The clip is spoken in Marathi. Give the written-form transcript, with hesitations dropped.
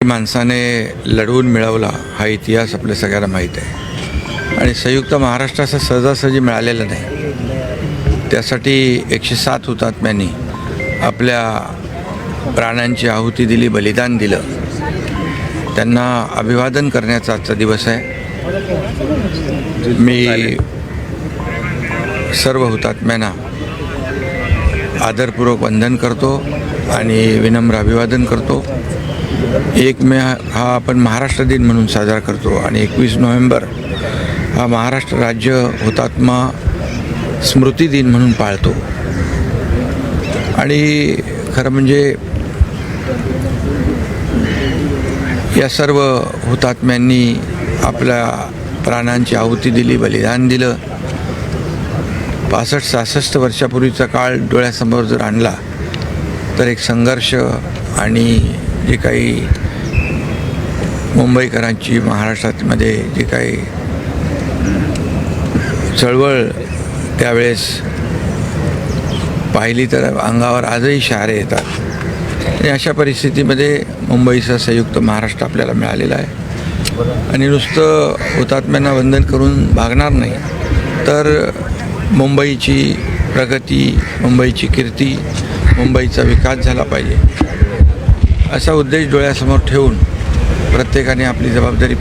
माणसाने लढवून मिळवला हा इतिहास आपल्या सगळ्यांना माहीत आहे आणि संयुक्त महाराष्ट्र असं सहजासहजी मिळालेलं नाही. त्यासाठी 107 हुतात्म्यांनी आपल्या प्राणांची आहुती दिली, बलिदान दिलं. त्यांना अभिवादन करण्याचा आजचा दिवस आहे. मी सर्व हुतात्म्यांना आदरपूर्वक वंदन करतो आणि विनम्र अभिवादन करतो. 1 मे हा आपण महाराष्ट्र दिन म्हणून साजरा करतो आणि 21 नोव्हेंबर हा महाराष्ट्र राज्य हुतात्मा स्मृती दिन म्हणून पाळतो. आणि खरं म्हणजे या सर्व हुतात्म्यांनी आपल्या प्राणांची आहुती दिली, बलिदान दिलं. 65-66 वर्षापूर्वीचा काळ डोळ्यासमोर जर आणला तर एक संघर्ष आणि जी काही मुंबईकरांची महाराष्ट्रामध्ये जी काही चळवळ त्यावेळेस पाहिली तर अंगावर आजही शहारे येतात. आणि अशा परिस्थितीमध्ये मुंबईचा संयुक्त महाराष्ट्र आपल्याला मिळालेला आहे. आणि नुसतं हुतात्म्यांना वंदन करून भागणार नाही, तर मुंबईची प्रगती, मुंबईची कीर्ती, मुंबईचा विकास झाला पाहिजे असा उद्देश डोळ्यासमोर ठेवून प्रत्येकाने आपली जबाबदारी